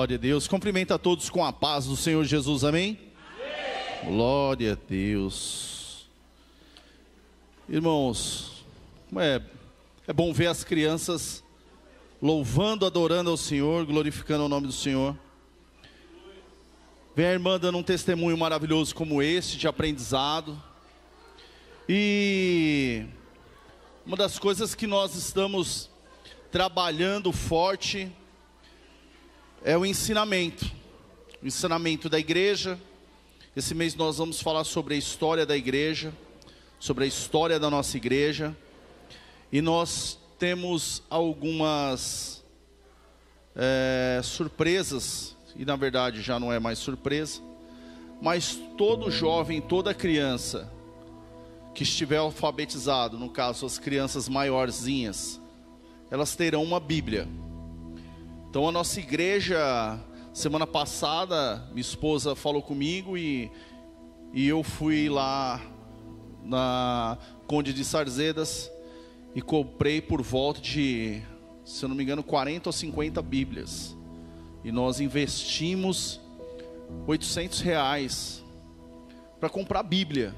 Glória a Deus. Cumprimenta a todos com a paz do Senhor Jesus, amém? Amém. Glória a Deus. Irmãos, é bom ver as crianças louvando, adorando ao Senhor, glorificando o nome do Senhor. Vem a irmã dando um testemunho maravilhoso como esse, de aprendizado. E uma das coisas que nós estamos trabalhando forte é o ensinamento da igreja. Esse mês nós vamos falar sobre a história da igreja, sobre a história da nossa igreja. E nós temos algumas surpresas, e na verdade já não é mais surpresa, mas todo jovem, toda criança que estiver alfabetizado, no caso as crianças maiorzinhas, elas terão uma Bíblia. Então a nossa igreja, semana passada, minha esposa falou comigo e eu fui lá na Conde de Sarzedas e comprei por volta de, se eu não me engano, 40 ou 50 Bíblias. E nós investimos R$800 para comprar Bíblia.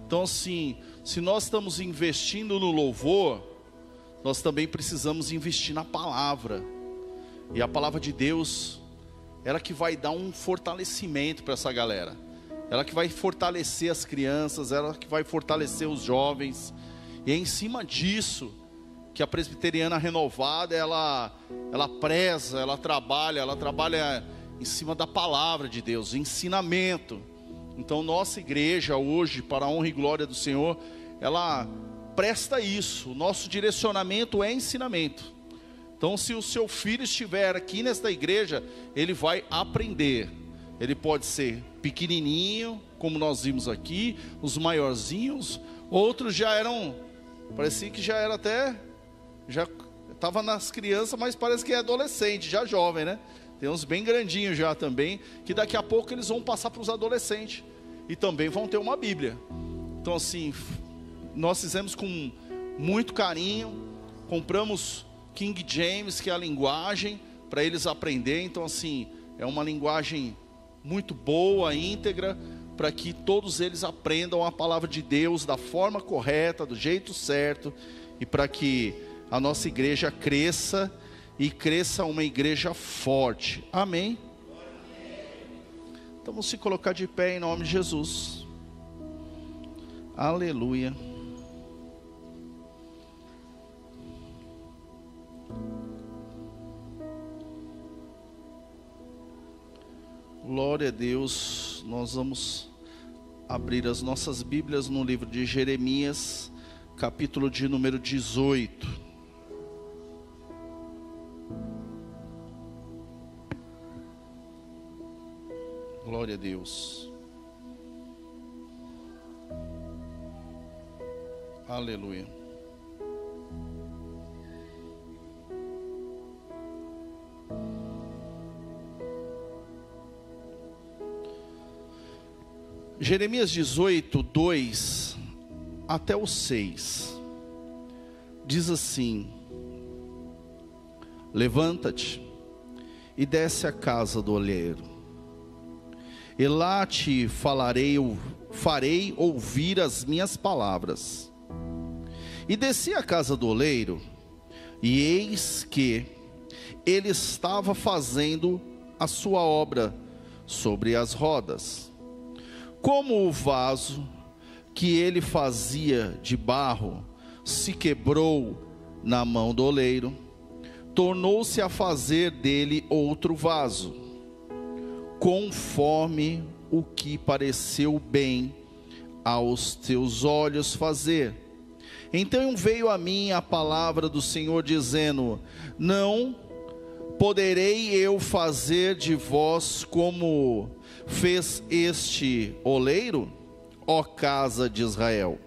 Então assim, se nós estamos investindo no louvor, nós também precisamos investir na palavra. E a palavra de Deus, ela que vai dar um fortalecimento para essa galera. Ela que vai fortalecer as crianças, ela que vai fortalecer os jovens. E é em cima disso que a Presbiteriana Renovada, ela preza, ela trabalha em cima da palavra de Deus, ensinamento. Então nossa igreja hoje, para a honra e glória do Senhor, ela presta isso. O nosso direcionamento é ensinamento. Então se o seu filho estiver aqui nesta igreja, ele vai aprender. Ele pode ser pequenininho, como nós vimos aqui, os maiorzinhos. Outros já eram, parecia que já era até, já estava nas crianças, mas parece que é adolescente, já jovem, né? Tem uns bem grandinhos já também, que daqui a pouco eles vão passar para os adolescentes. E também vão ter uma Bíblia. Então assim, nós fizemos com muito carinho, compramos King James, que é a linguagem, para eles aprenderem. Então assim, é uma linguagem muito boa, íntegra, para que todos eles aprendam a palavra de Deus da forma correta, do jeito certo, e para que a nossa igreja cresça, e cresça uma igreja forte, amém? Então vamos se colocar de pé em nome de Jesus, aleluia. Glória a Deus. Nós vamos abrir as nossas Bíblias no livro de Jeremias, capítulo de número 18. Glória a Deus. Aleluia. Jeremias 18, 2 até o 6, diz assim: levanta-te e desce à casa do oleiro, e lá te farei ouvir as minhas palavras. E desci à casa do oleiro, e eis que ele estava fazendo a sua obra sobre as rodas. Como o vaso que ele fazia de barro se quebrou na mão do oleiro, tornou-se a fazer dele outro vaso, conforme o que pareceu bem aos teus olhos fazer. Então veio a mim a palavra do Senhor, dizendo: não poderei eu fazer de vós como fez este oleiro, ó casa de Israel?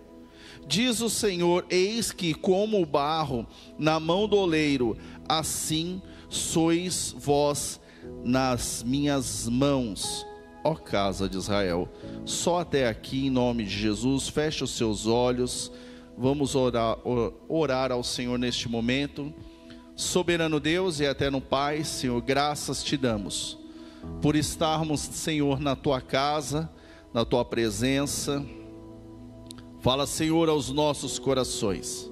Diz o Senhor: eis que como o barro na mão do oleiro, assim sois vós nas minhas mãos, ó casa de Israel. Só até aqui, em nome de Jesus. Feche os seus olhos. Vamos orar ao Senhor neste momento. Soberano Deus e eterno Pai, Senhor, graças te damos por estarmos, Senhor, na tua casa, na tua presença. Fala, Senhor, aos nossos corações.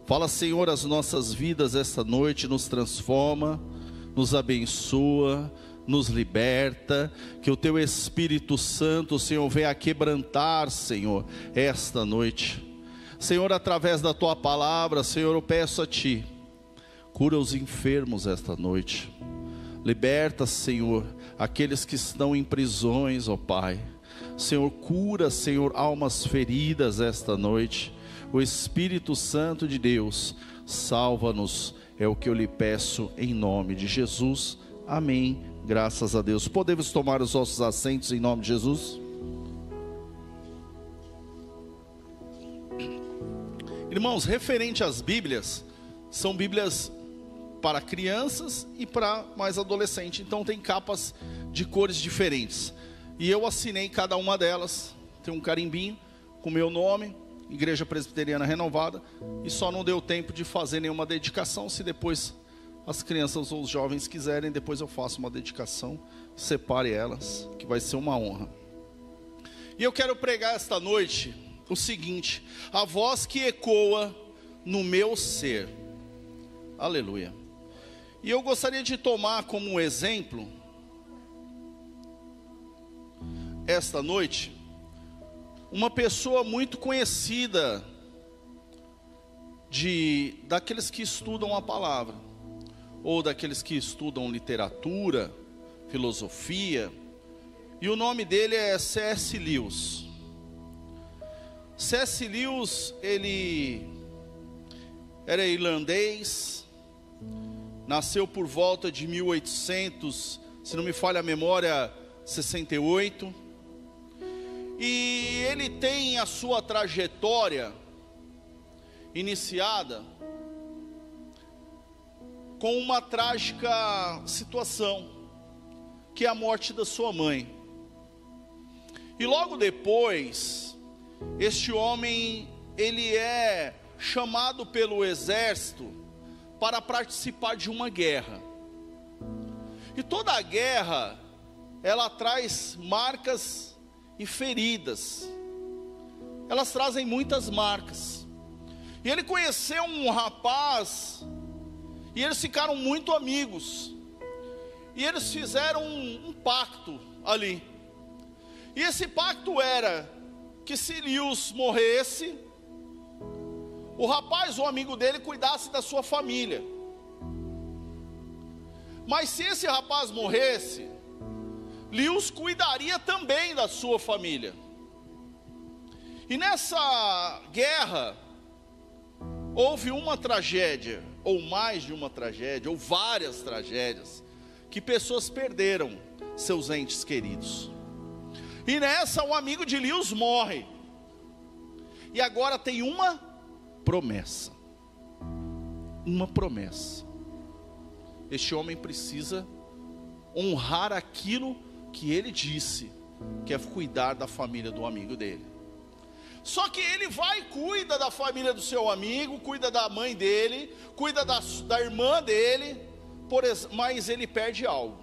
Fala, Senhor, as nossas vidas esta noite, nos transforma, nos abençoa, nos liberta. Que o teu Espírito Santo, Senhor, venha quebrantar, Senhor, esta noite. Senhor, através da tua palavra, Senhor, eu peço a ti, cura os enfermos esta noite. Liberta, Senhor, aqueles que estão em prisões, ó Pai. Senhor, cura, Senhor, almas feridas esta noite. O Espírito Santo de Deus, salva-nos, é o que eu lhe peço em nome de Jesus. Amém. Graças a Deus. Podemos tomar os nossos assentos em nome de Jesus? Irmãos, referente às Bíblias, são Bíblias para crianças e para mais adolescente. Então tem capas de cores diferentes. E eu assinei cada uma delas. Tem um carimbinho com meu nome, Igreja Presbiteriana Renovada. E só não deu tempo de fazer nenhuma dedicação. Se depois as crianças ou os jovens quiserem, depois eu faço uma dedicação. Separe elas, que vai ser uma honra. E eu quero pregar esta noite o seguinte: a voz que ecoa no meu ser. Aleluia. E eu gostaria de tomar como exemplo esta noite uma pessoa muito conhecida daqueles que estudam a palavra, ou daqueles que estudam literatura, filosofia, e o nome dele é C.S. Lewis. C.S. Lewis, ele era irlandês, nasceu por volta de 1800, se não me falha a memória, 68, e ele tem a sua trajetória iniciada com uma trágica situação, que é a morte da sua mãe. E logo depois, este homem, ele é chamado pelo exército para participar de uma guerra. E toda a guerra, ela traz marcas e feridas. Elas trazem muitas marcas. E ele conheceu um rapaz, e eles ficaram muito amigos. E eles fizeram um pacto ali. E esse pacto era que se Lewis morresse, o rapaz, o amigo dele, cuidasse da sua família. Mas se esse rapaz morresse, Lewis cuidaria também da sua família. E nessa guerra, houve uma tragédia, ou mais de uma tragédia, ou várias tragédias, que pessoas perderam seus entes queridos. E nessa, um amigo de Lewis morre. E agora tem uma promessa. Uma promessa. Este homem precisa honrar aquilo que ele disse, que é cuidar da família do amigo dele. Só que ele vai e cuida da família do seu amigo, cuida da mãe dele, cuida da irmã dele, mas ele perde algo.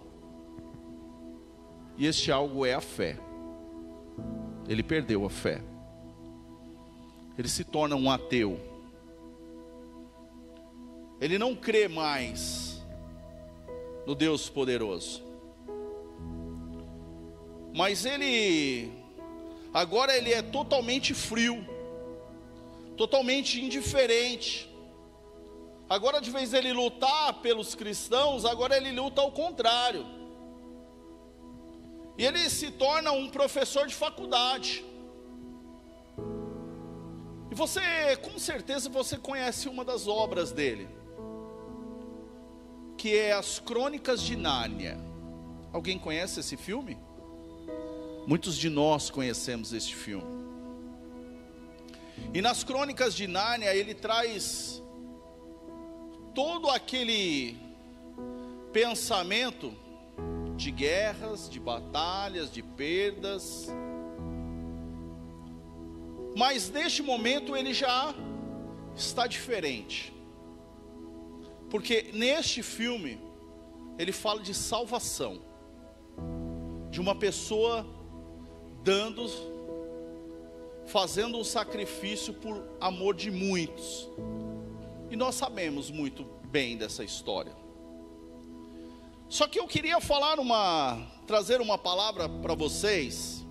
E este algo é a fé. Ele perdeu a fé. Ele se torna um ateu. Ele não crê mais no Deus poderoso. Mas agora ele é totalmente frio, totalmente indiferente. Agora, de vez ele lutar pelos cristãos, agora ele luta ao contrário. E ele se torna um professor de faculdade. E você, com certeza, você conhece uma das obras dele, que é As Crônicas de Nárnia. Alguém conhece esse filme? Muitos de nós conhecemos este filme. E nas Crônicas de Nárnia, ele traz todo aquele pensamento de guerras, de batalhas, de perdas. Mas neste momento ele já está diferente. Porque neste filme, ele fala de salvação, de uma pessoa fazendo um sacrifício por amor de muitos. E nós sabemos muito bem dessa história. Só que eu queria trazer uma palavra para vocês,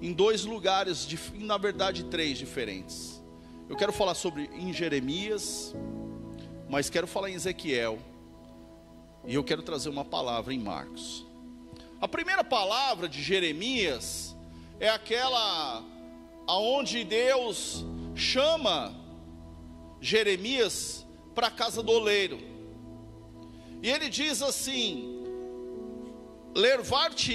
em 2 lugares, na verdade 3 diferentes. Eu quero falar em Jeremias, mas quero falar em Ezequiel, e eu quero trazer uma palavra em Marcos. A primeira palavra de Jeremias é aquela aonde Deus chama Jeremias para a casa do oleiro. E ele diz assim: levanta-te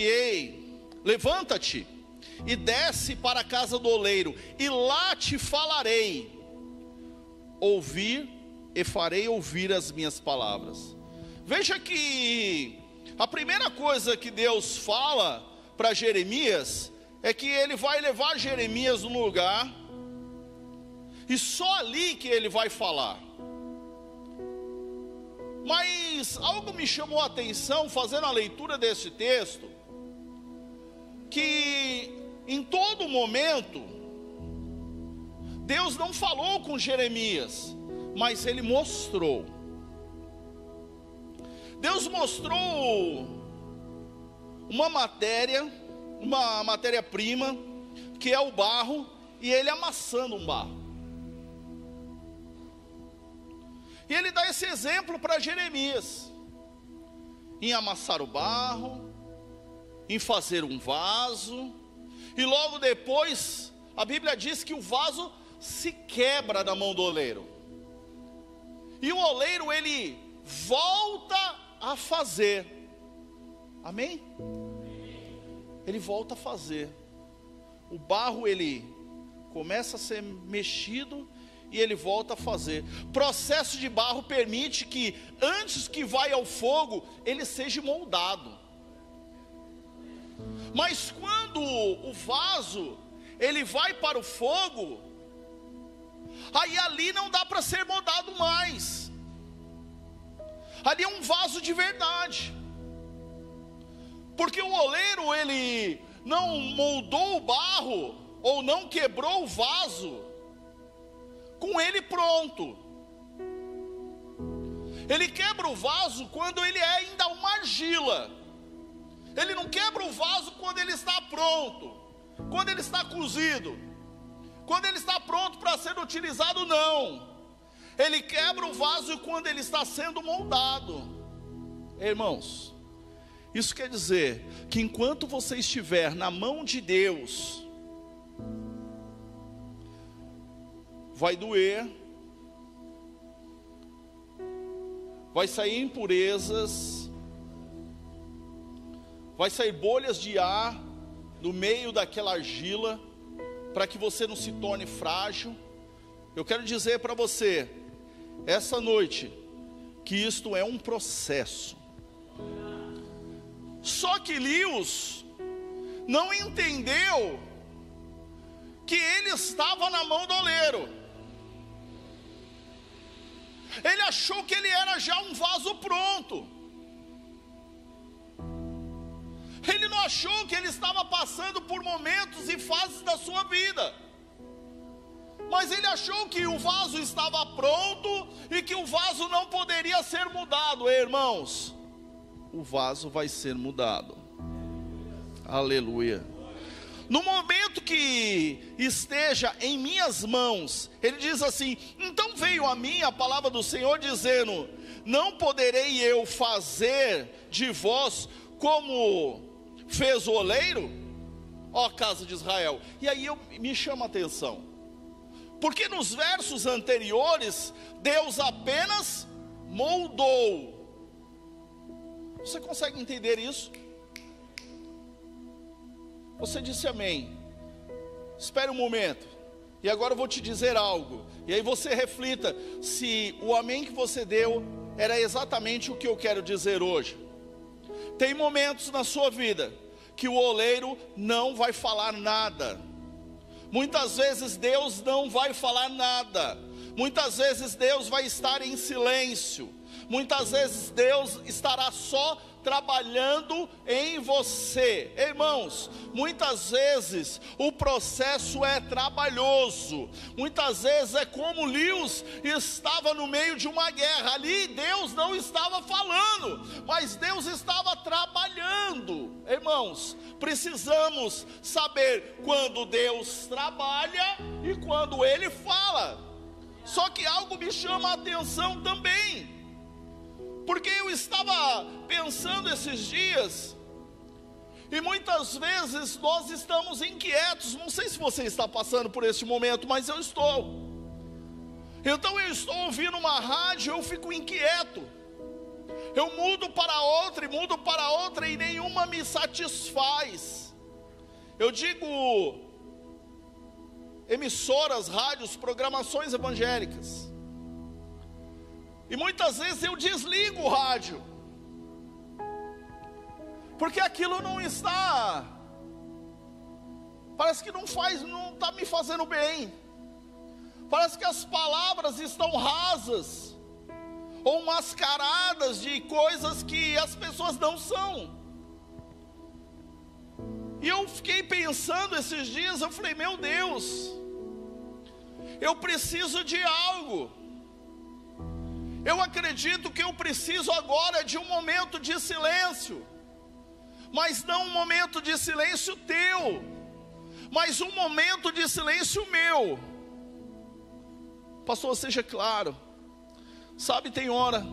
e desce para a casa do oleiro, e lá te falarei, farei ouvir as minhas palavras. Veja que a primeira coisa que Deus fala para Jeremias é que ele vai levar Jeremias num lugar, e só ali que ele vai falar. Mas algo me chamou a atenção fazendo a leitura desse texto, que em todo momento Deus não falou com Jeremias, mas ele mostrou. Deus mostrou uma matéria-prima, que é o barro, e ele amassando um barro. E ele dá esse exemplo para Jeremias, em amassar o barro, em fazer um vaso, e logo depois, a Bíblia diz que o vaso se quebra na mão do oleiro, e o oleiro ele volta a fazer, amém? Ele volta a fazer, o barro ele começa a ser mexido, e ele volta a fazer. Processo de barro permite que, antes que vai ao fogo, ele seja moldado. Mas quando o vaso, ele vai para o fogo, aí ali não dá para ser moldado mais. Ali é um vaso de verdade. Porque o oleiro, ele não moldou o barro, ou não quebrou o vaso com ele pronto. Ele quebra o vaso quando ele é ainda uma argila. Ele não quebra o vaso quando ele está pronto, quando ele está cozido, quando ele está pronto para ser utilizado, não. Ele quebra o vaso quando ele está sendo moldado. Irmãos, isso quer dizer que enquanto você estiver na mão de Deus, vai doer, vai sair impurezas, vai sair bolhas de ar no meio daquela argila, para que você não se torne frágil. Eu quero dizer para você, essa noite, que isto é um processo. Só que Elias não entendeu que ele estava na mão do oleiro. Ele achou que ele era já um vaso pronto. Ele não achou que ele estava passando por momentos e fases da sua vida. Mas ele achou que o vaso estava pronto e que o vaso não poderia ser mudado. Irmãos, o vaso vai ser mudado. Aleluia. No momento que esteja em minhas mãos, ele diz assim: então veio a mim a palavra do Senhor dizendo: não poderei eu fazer de vós como fez o oleiro, ó casa de Israel. E aí me chama a atenção, porque nos versos anteriores Deus apenas moldou. Você consegue entender isso? Você disse amém. Espere um momento, e agora eu vou te dizer algo, e aí você reflita se o amém que você deu era exatamente o que eu quero dizer hoje. Tem momentos na sua vida que o oleiro não vai falar nada. Muitas vezes Deus não vai falar nada. Muitas vezes Deus vai estar em silêncio. Muitas vezes Deus estará só trabalhando em você. Irmãos, muitas vezes o processo é trabalhoso. Muitas vezes é como Lewis estava no meio de uma guerra. Ali Deus não estava falando, mas Deus estava trabalhando. Irmãos, precisamos saber quando Deus trabalha e quando Ele fala. Só que algo me chama a atenção também, porque eu estava pensando esses dias, e muitas vezes nós estamos inquietos. Não sei se você está passando por esse momento, mas eu estou. Então eu estou ouvindo uma rádio, eu fico inquieto. Eu mudo para outra e mudo para outra e nenhuma me satisfaz. Eu digo emissoras, rádios, programações evangélicas. E muitas vezes eu desligo o rádio, porque aquilo não está, parece que não está me fazendo bem. Parece que as palavras estão rasas, ou mascaradas de coisas que as pessoas não são. E eu fiquei pensando esses dias, eu falei, meu Deus, eu preciso de algo. Eu acredito que eu preciso agora de um momento de silêncio, mas não um momento de silêncio teu, mas um momento de silêncio meu. Pastor, seja claro. Sabe, tem hora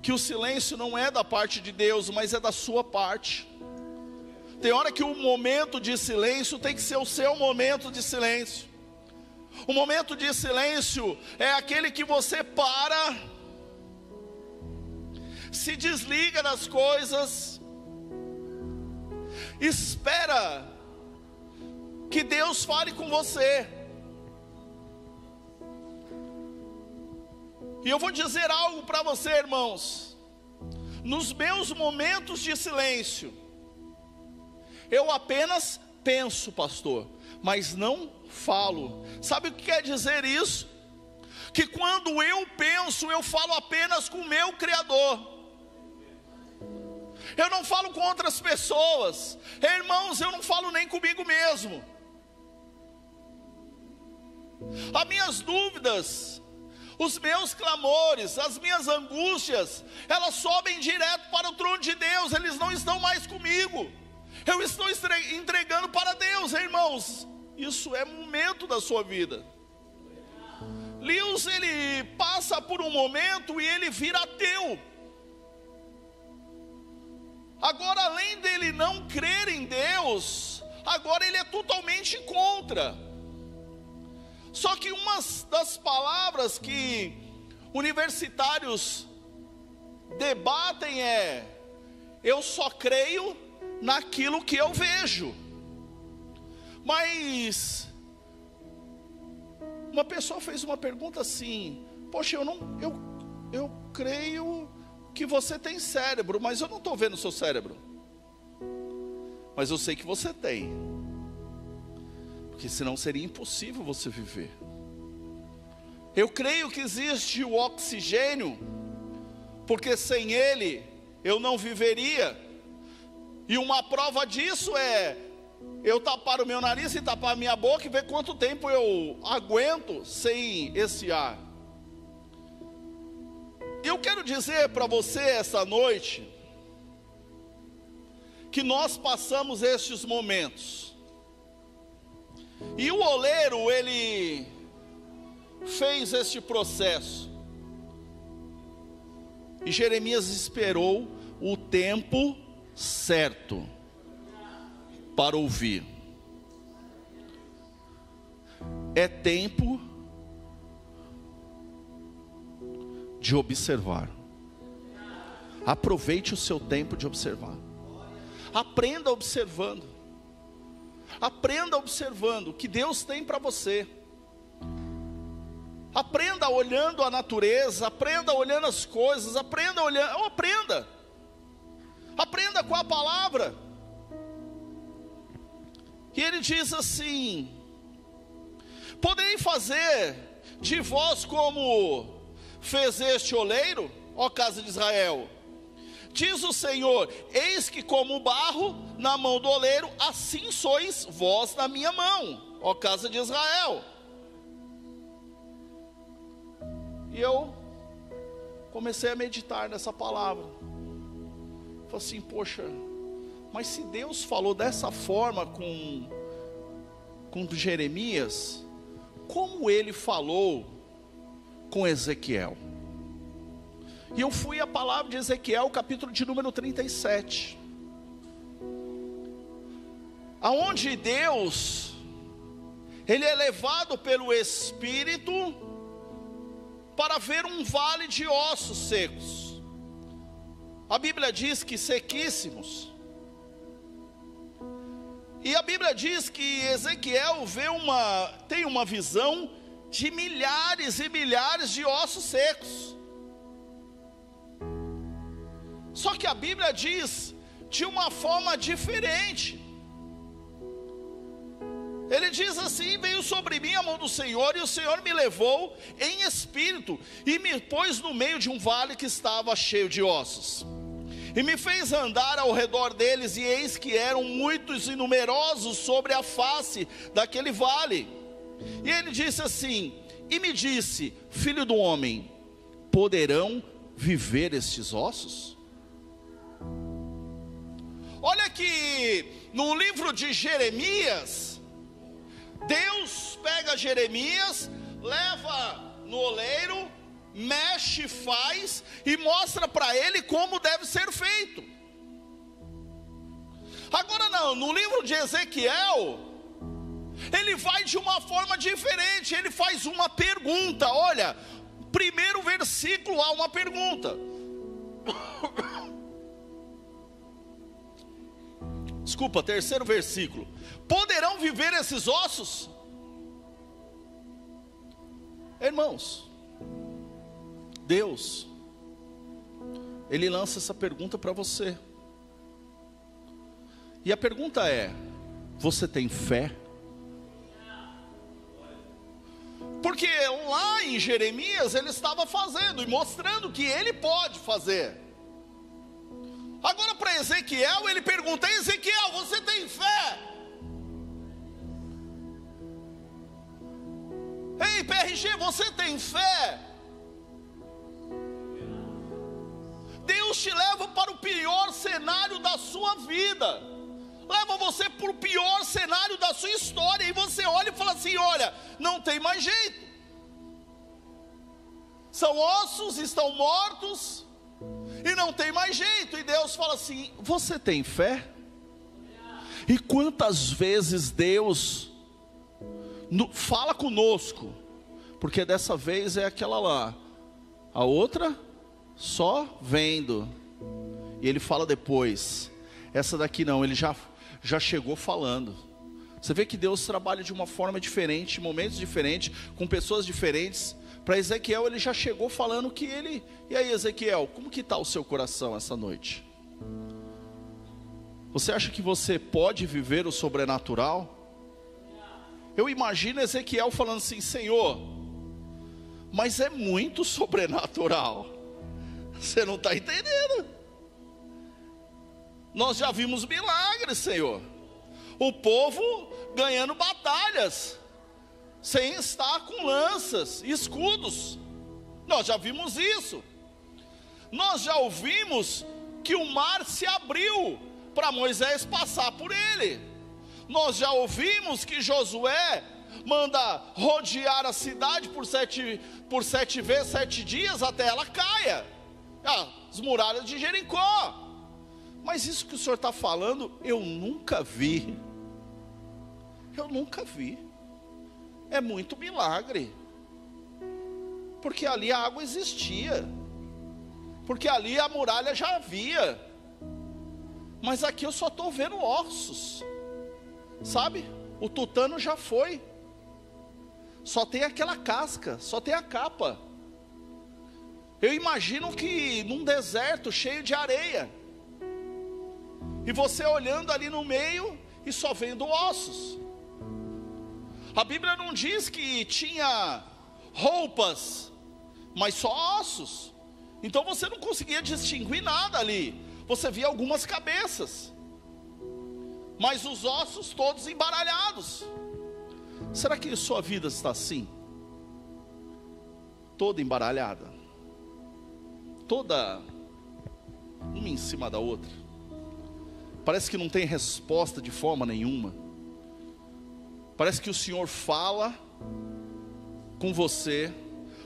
que o silêncio não é da parte de Deus, mas é da sua parte. Tem hora que o momento de silêncio tem que ser o seu momento de silêncio. O momento de silêncio é aquele que você para, se desliga das coisas, espera que Deus fale com você. E eu vou dizer algo para você, irmãos. Nos meus momentos de silêncio, eu apenas penso, pastor, mas não falo. Sabe o que quer dizer isso? Que quando eu penso, eu falo apenas com o meu Criador. Eu não falo com outras pessoas. Irmãos, eu não falo nem comigo mesmo. As minhas dúvidas, os meus clamores, as minhas angústias, elas sobem direto para o trono de Deus. Eles não estão mais comigo. Eu estou entregando para Deus, irmãos. Isso é momento da sua vida. Lewis, ele passa por um momento e ele vira ateu. Agora, além dele não crer em Deus, agora ele é totalmente contra. Só que uma das palavras que universitários debatem é: eu só creio naquilo que eu vejo. Mas uma pessoa fez uma pergunta assim: poxa, eu creio que você tem cérebro, mas eu não estou vendo o seu cérebro. Mas eu sei que você tem, porque senão seria impossível você viver. Eu creio que existe o oxigênio, porque sem ele eu não viveria. E uma prova disso é eu tapar o meu nariz e tapar a minha boca e ver quanto tempo eu aguento sem esse ar. Eu quero dizer para você essa noite que nós passamos estes momentos. E o oleiro, ele fez este processo. E Jeremias esperou o tempo certo para ouvir. É tempo de observar. Aproveite o seu tempo de observar. Aprenda observando. Aprenda observando o que Deus tem para você. Aprenda olhando a natureza, aprenda olhando as coisas, aprenda olhando, aprenda com a palavra. E ele diz assim: poderei fazer de vós como fez este oleiro? ó casa de Israel? Diz o Senhor: eis que como barro na mão do oleiro, assim sois vós na minha mão, ó casa de Israel. E eu comecei a meditar nessa palavra. Falei assim, poxa, mas se Deus falou dessa forma com Jeremias, como ele falou com Ezequiel? E eu fui à palavra de Ezequiel, capítulo de número 37, aonde Deus, ele é levado pelo Espírito para ver um vale de ossos secos. A Bíblia diz que sequíssimos. E a Bíblia diz que Ezequiel tem uma visão de milhares e milhares de ossos secos. Só que a Bíblia diz de uma forma diferente. Ele diz assim: veio sobre mim a mão do Senhor, e o Senhor me levou em espírito, e me pôs no meio de um vale que estava cheio de ossos, e me fez andar ao redor deles, e eis que eram muitos e numerosos sobre a face daquele vale. E ele disse assim, e me disse: filho do homem, poderão viver estes ossos? Olha que no livro de Jeremias, Deus pega Jeremias, leva no oleiro, mexe, faz e mostra para ele como deve ser feito. Agora não, no livro de Ezequiel, ele vai de uma forma diferente. Ele faz uma pergunta. Olha, primeiro versículo há uma pergunta. Desculpa, terceiro versículo: poderão viver esses ossos? Irmãos, Deus, ele lança essa pergunta para você. E a pergunta é: você tem fé? Porque lá em Jeremias ele estava fazendo e mostrando que ele pode fazer. Agora para Ezequiel ele pergunta: Ezequiel, você tem fé? Ei, PRG, você tem fé? Deus te leva para o pior cenário da sua vida, leva você para o pior cenário da sua história, e você olha e fala assim: olha, não tem mais jeito, são ossos, estão mortos, e não tem mais jeito. E Deus fala assim: você tem fé? E quantas vezes Deus fala conosco, porque dessa vez é aquela lá, a outra só vendo, e ele fala depois. Essa daqui não, ele já chegou falando. Você vê que Deus trabalha de uma forma diferente, em momentos diferentes, com pessoas diferentes. Para Ezequiel ele já chegou falando que ele... E aí, Ezequiel, como que está o seu coração essa noite? Você acha que você pode viver o sobrenatural? Eu imagino Ezequiel falando assim: Senhor, mas é muito sobrenatural, você não está entendendo. Nós já vimos milagres, Senhor, o povo ganhando batalhas, sem estar com lanças e escudos. Nós já vimos isso. Nós já ouvimos que o mar se abriu para Moisés passar por ele. Nós já ouvimos que Josué manda rodear a cidade por sete vezes, 7 dias, até ela caia, as muralhas de Jericó. Mas isso que o senhor está falando, eu nunca vi. Eu nunca vi. É muito milagre, porque ali a água existia, porque ali a muralha já havia, mas aqui eu só estou vendo ossos, sabe? O tutano já foi, só tem aquela casca, só tem a capa. Eu imagino que num deserto cheio de areia, e você olhando ali no meio e só vendo ossos. A Bíblia não diz que tinha roupas, mas só ossos. Então você não conseguia distinguir nada ali. Você via algumas cabeças, mas os ossos todos embaralhados. Será que sua vida está assim? Toda embaralhada, toda uma em cima da outra. Parece que não tem resposta de forma nenhuma. Parece que o Senhor fala com você,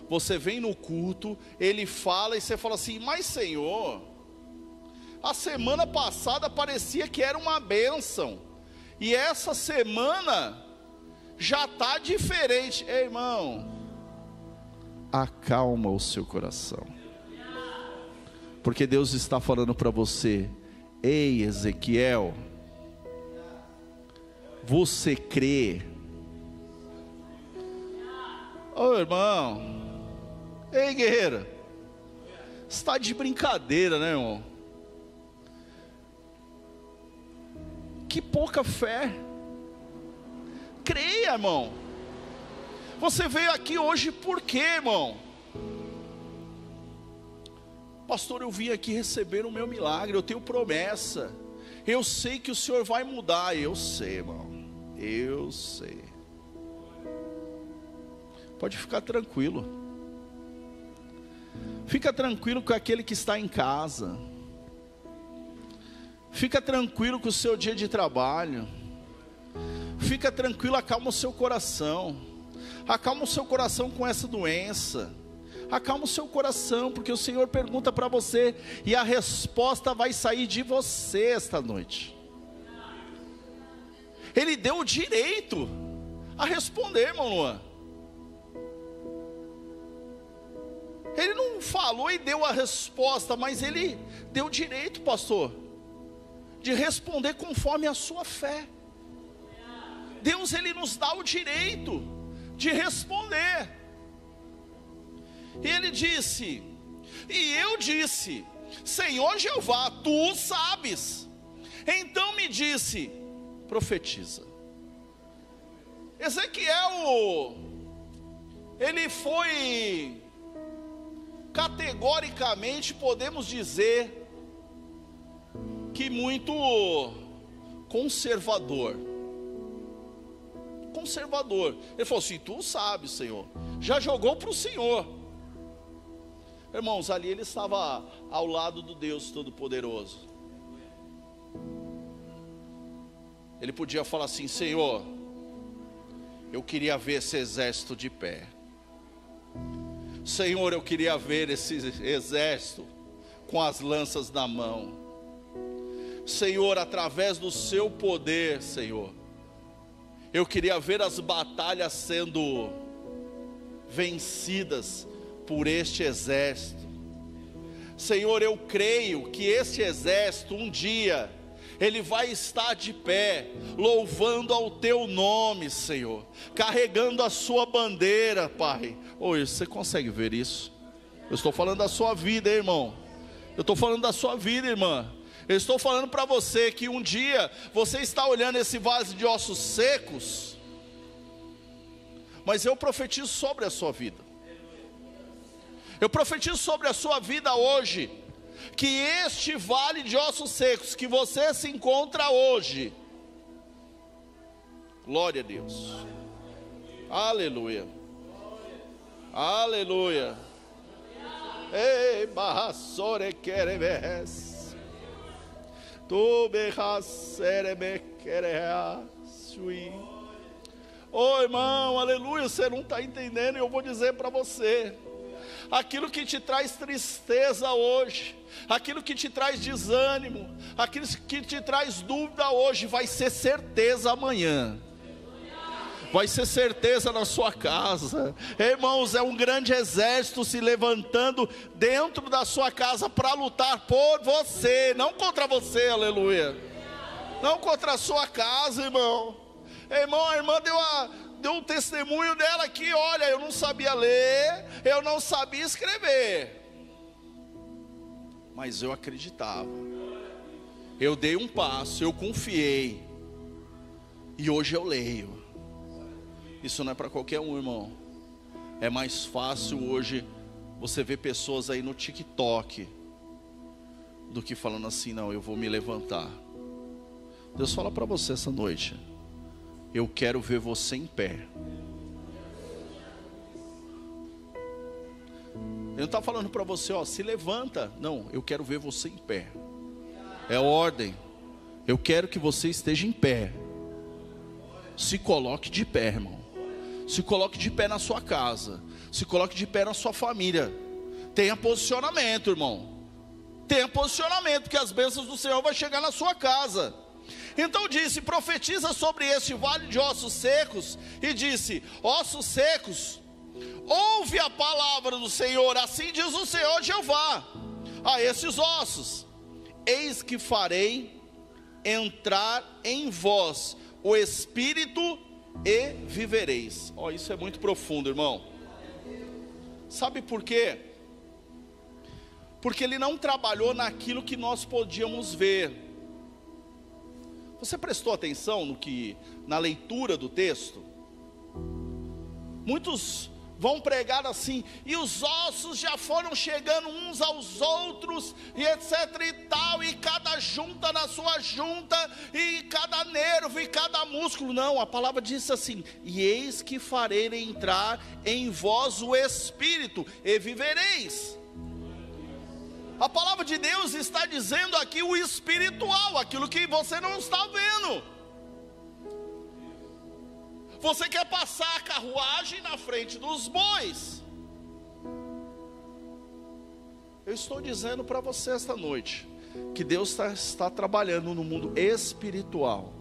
você vem no culto, Ele fala e você fala assim: mas Senhor, a semana passada parecia que era uma bênção, e essa semana já está diferente. Ei, irmão, acalma o seu coração, porque Deus está falando para você: ei, Ezequiel, você crê? Ô irmão, ei guerreira, está de brincadeira, né, irmão? Que pouca fé. Creia, irmão. Você veio aqui hoje por quê, irmão? Pastor, eu vim aqui receber o meu milagre, eu tenho promessa, eu sei que o Senhor vai mudar. Eu sei, irmão, eu sei. Pode ficar tranquilo. Fica tranquilo com aquele que está em casa. Fica tranquilo com o seu dia de trabalho. Fica tranquilo, acalma o seu coração. Acalma o seu coração com essa doença. Acalma o seu coração, porque o Senhor pergunta para você, e a resposta vai sair de você esta noite. Ele deu o direito a responder, irmão Luan. Ele não falou e deu a resposta, mas ele deu o direito, pastor, de responder conforme a sua fé. Deus, Ele nos dá o direito de responder. E Ele disse, e eu disse: Senhor Jeová, Tu sabes. Então me disse: profetiza. Ezequiel, ele foi, categoricamente podemos dizer, que muito conservador. Ele falou assim: Tu sabes, Senhor. Já jogou para o Senhor. Irmãos, ali ele estava ao lado do Deus Todo-Poderoso. Ele podia falar assim: Senhor, eu queria ver esse exército de pé. Senhor, eu queria ver esse exército com as lanças na mão. Senhor, através do seu poder, Senhor, eu queria ver as batalhas sendo vencidas por este exército. Senhor, eu creio que este exército um dia ele vai estar de pé, louvando ao teu nome, Senhor, carregando a sua bandeira, Pai. Oi, você consegue ver isso? Eu estou falando da sua vida, hein, irmão. Eu estou falando da sua vida, irmã. Eu estou falando para você que um dia você está olhando esse vale de ossos secos, mas eu profetizo sobre a sua vida. Eu profetizo sobre a sua vida hoje, que este vale de ossos secos que você se encontra hoje, glória a Deus, aleluia, aleluia, ei, barrassore quereves, tu berrassere me quereasui. Oh irmão, aleluia, você não está entendendo, e eu vou dizer para você, aquilo que te traz tristeza hoje, aquilo que te traz desânimo, aquilo que te traz dúvida hoje, vai ser certeza amanhã, vai ser certeza na sua casa. Irmãos, é um grande exército se levantando dentro da sua casa para lutar por você, não contra você, aleluia, não contra a sua casa, irmão. Irmão, a irmã deu um testemunho dela aqui: olha, eu não sabia ler, eu não sabia escrever, mas eu acreditava, eu dei um passo, eu confiei, e hoje eu leio. Isso não é para qualquer um, irmão. É mais fácil hoje você vê pessoas aí no TikTok, do que falando assim, não, eu vou me levantar. Deus fala para você essa noite, eu quero ver você em pé. Ele não está falando para você, ó, se levanta. Não, eu quero ver você em pé. É ordem. Eu quero que você esteja em pé. Se coloque de pé, irmão. Se coloque de pé na sua casa. Se coloque de pé na sua família. Tenha posicionamento, irmão. Tenha posicionamento, porque as bênçãos do Senhor vão chegar na sua casa. Então disse, profetiza sobre este vale de ossos secos. E disse, ossos secos, ouve a palavra do Senhor. Assim diz o Senhor Jeová a esses ossos: eis que farei entrar em vós o Espírito e vivereis. Ó, isso é muito profundo, irmão. Sabe por quê? Porque ele não trabalhou naquilo que nós podíamos ver. Você prestou atenção na leitura do texto? Muitos vão pregar assim, e os ossos já foram chegando uns aos outros, e etc e tal, e cada junta na sua junta, e cada nervo, e cada músculo. Não, a palavra diz assim: e eis que farei entrar em vós o Espírito, e vivereis. A palavra de Deus está dizendo aqui o espiritual, aquilo que você não está vendo. Você quer passar a carruagem na frente dos bois. Eu estou dizendo para você esta noite que Deus está trabalhando no mundo espiritual.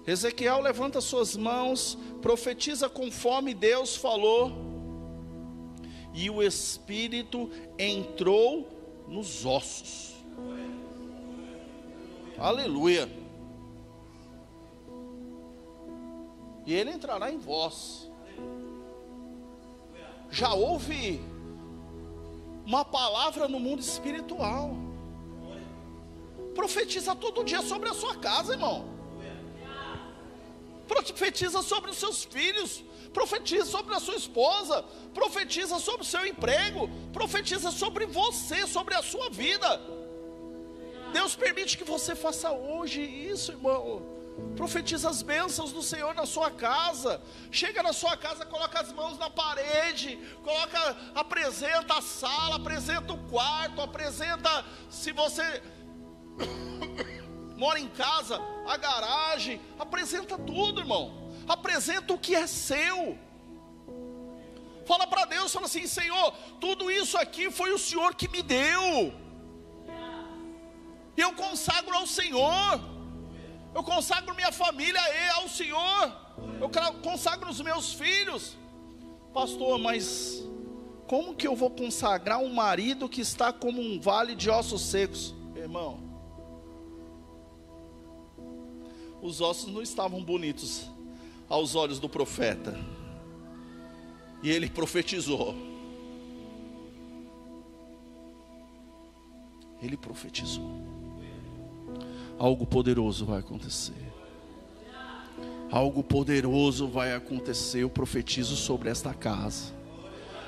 Ezequiel levanta suas mãos, profetiza conforme Deus falou, e o Espírito entrou nos ossos. Aleluia. E ele entrará em vós. Já houve uma palavra no mundo espiritual. Profetiza todo dia sobre a sua casa, irmão. Profetiza sobre os seus filhos. Profetiza sobre a sua esposa. Profetiza sobre o seu emprego. Profetiza sobre você, sobre a sua vida. Deus permite que você faça hoje isso, irmão. Profetiza as bênçãos do Senhor na sua casa. Chega na sua casa, coloca as mãos na parede, apresenta a sala, apresenta o quarto, apresenta, se você mora em casa, a garagem, apresenta tudo, irmão. Apresenta o que é seu. Fala para Deus, fala assim: Senhor, tudo isso aqui foi o Senhor que me deu. Eu consagro ao Senhor. Eu consagro minha família ao Senhor. Eu consagro os meus filhos. Pastor, mas como que eu vou consagrar um marido que está como um vale de ossos secos? Irmão, os ossos não estavam bonitos aos olhos do profeta. E ele profetizou. Ele profetizou. Algo poderoso vai acontecer. Algo poderoso vai acontecer. Eu profetizo sobre esta casa.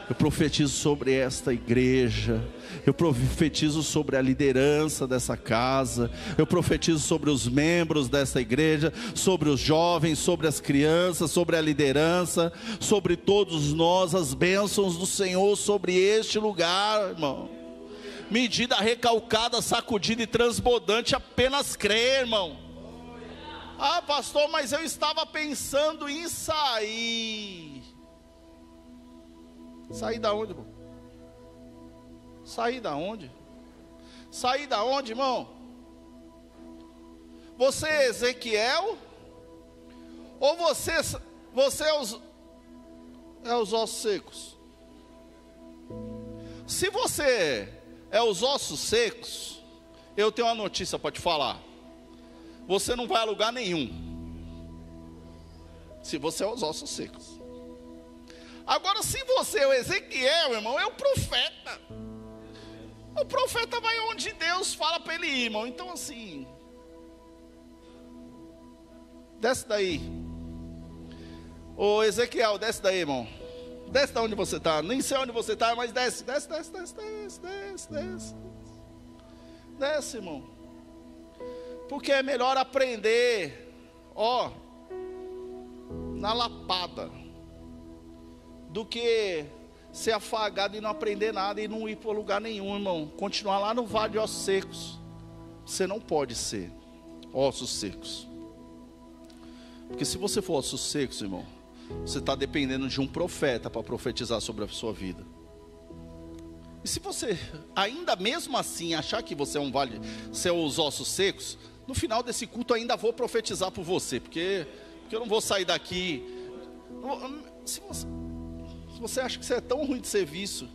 Eu profetizo sobre esta igreja. Eu profetizo sobre a liderança dessa casa. Eu profetizo sobre os membros dessa igreja, sobre os jovens, sobre as crianças, sobre a liderança, sobre todos nós, as bênçãos do Senhor sobre este lugar, irmão. Medida recalcada, sacudida e transbordante, apenas crer, irmão. Ah, pastor, mas eu estava pensando em sair. Sair da onde, irmão? Sair da onde? Sair da onde, irmão? Você é Ezequiel? Ou você é os ossos secos? Se você é os ossos secos, eu tenho uma notícia para te falar: você não vai a lugar nenhum, se você é os ossos secos. Agora, se você é o Ezequiel, irmão, é o profeta. O profeta vai onde Deus fala para ele ir, irmão. Então assim, desce daí. Ô Ezequiel, desce daí, irmão. Desce da onde você está. Nem sei onde você está, mas desce. Desce, desce, desce, desce, desce, desce. Desce, irmão. Porque é melhor aprender, ó, na lapada, do que ser afagado e não aprender nada e não ir para lugar nenhum, irmão. Continuar lá no vale de ossos secos. Você não pode ser ossos secos. Porque se você for ossos secos, irmão, você está dependendo de um profeta para profetizar sobre a sua vida. E se você, ainda mesmo assim, achar que você é um vale, você é os ossos secos, no final desse culto ainda vou profetizar por você, porque eu não vou sair daqui. Se você acha que você é tão ruim de serviço,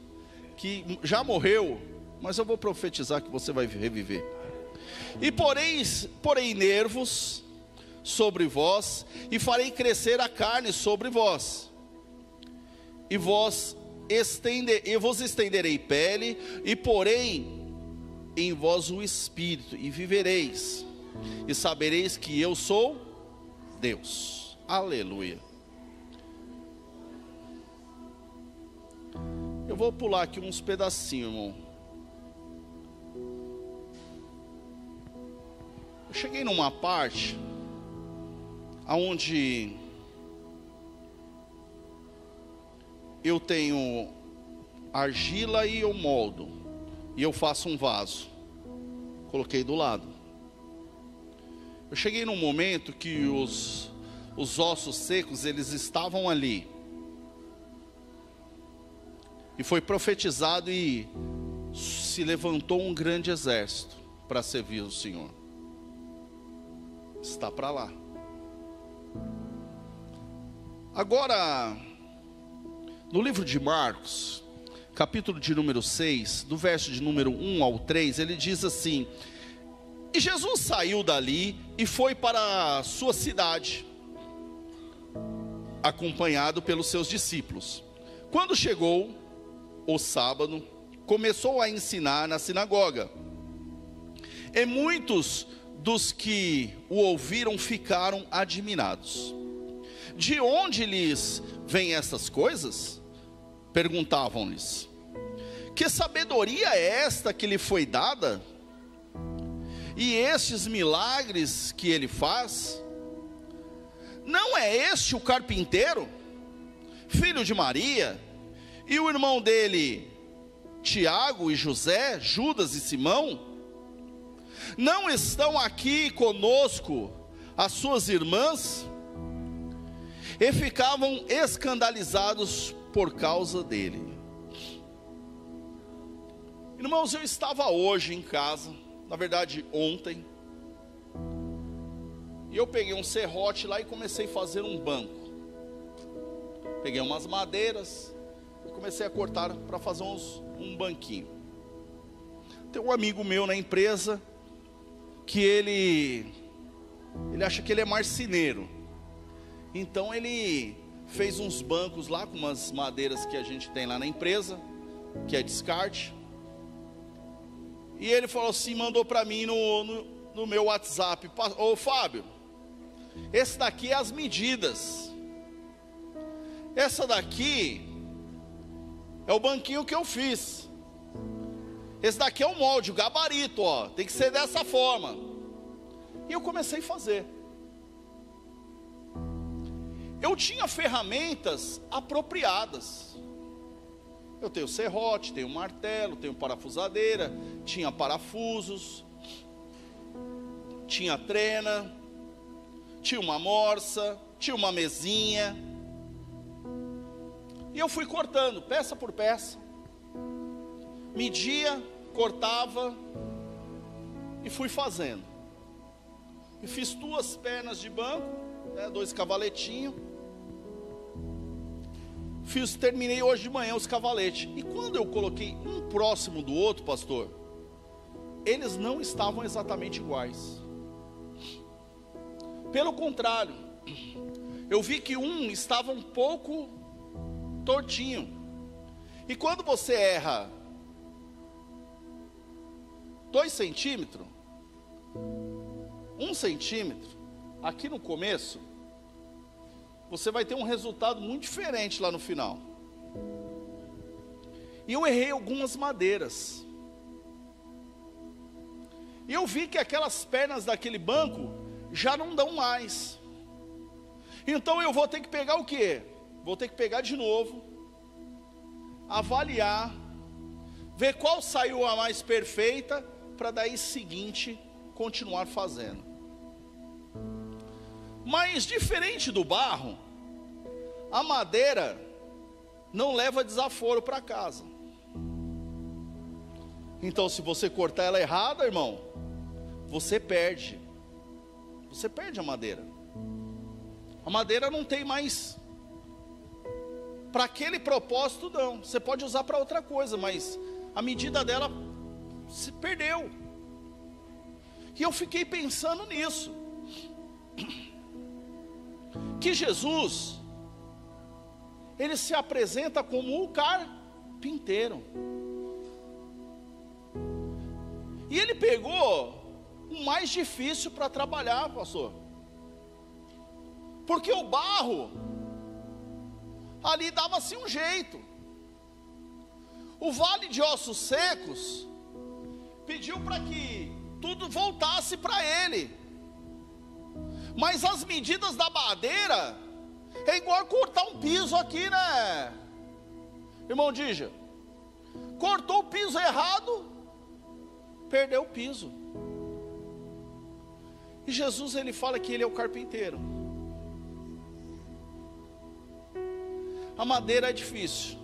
que já morreu, mas eu vou profetizar que você vai reviver. E porei nervos sobre vós, e farei crescer a carne sobre vós, e vos estenderei pele, e porei em vós o espírito, e vivereis, e sabereis que eu sou Deus. Aleluia. Eu vou pular aqui uns pedacinhos, irmão. Eu cheguei numa parte aonde eu tenho argila e eu moldo, e eu faço um vaso. Coloquei do lado. Eu cheguei num momento que os ossos secos, eles estavam ali. E foi profetizado e se levantou um grande exército para servir o Senhor. Está para lá. Agora, no livro de Marcos, capítulo de número 6, do verso de número 1 ao 3, ele diz assim: e Jesus saiu dali e foi para a sua cidade, acompanhado pelos seus discípulos. Quando chegou o sábado, começou a ensinar na sinagoga. E muitos dos que o ouviram ficaram admirados. De onde lhes vêm essas coisas? Perguntavam-lhes. Que sabedoria é esta que lhe foi dada? E estes milagres que ele faz? Não é este o carpinteiro, filho de Maria, e o irmão dele, Tiago e José, Judas e Simão? Não estão aqui conosco as suas irmãs? E ficavam escandalizados por causa dele. Irmãos, eu estava hoje em casa, na verdade ontem, e eu peguei um serrote lá e comecei a fazer um banco. Peguei umas madeiras e comecei a cortar para fazer um banquinho. Tem um amigo meu na empresa que ele acha que ele é marceneiro. Então ele fez uns bancos lá com umas madeiras que a gente tem lá na empresa, que é descarte. E ele falou assim, mandou para mim no meu WhatsApp: ô Fábio, esse daqui é as medidas. Essa daqui é o banquinho que eu fiz. Esse daqui é o molde, o gabarito, ó, tem que ser dessa forma. E eu comecei a fazer. Eu tinha ferramentas apropriadas. Eu tenho serrote, tenho martelo, tenho parafusadeira, tinha parafusos, tinha trena, tinha uma morsa, tinha uma mesinha. E eu fui cortando, peça por peça. Media, cortava e fui fazendo. E fiz 2 pernas de banco, né, 2 cavaletinhos. Terminei hoje de manhã os cavaletes. E quando eu coloquei um próximo do outro, pastor, eles não estavam exatamente iguais. Pelo contrário, eu vi que um estava um pouco tortinho. E quando você erra 2 centímetros, 1 centímetro, aqui no começo, você vai ter um resultado muito diferente lá no final. E eu errei algumas madeiras. E eu vi que aquelas pernas daquele banco já não dão mais. Então eu vou ter que pegar o quê? Vou ter que pegar de novo, avaliar, ver qual saiu a mais perfeita, para daí seguinte continuar fazendo. Mas diferente do barro, a madeira não leva desaforo para casa. Então se você cortar ela errada, irmão, você perde a madeira. A madeira não tem mais para aquele propósito, não. Você pode usar para outra coisa, mas a medida dela se perdeu. E eu fiquei pensando nisso, que Jesus, ele se apresenta como o carpinteiro. E ele pegou o mais difícil para trabalhar, pastor. Porque o barro ali dava-se um jeito. O vale de ossos secos pediu para que tudo voltasse para ele. Mas as medidas da madeira é igual cortar um piso aqui, né, irmão Dígia? Cortou o piso errado, perdeu o piso. E Jesus, ele fala que ele é o carpinteiro. A madeira é difícil,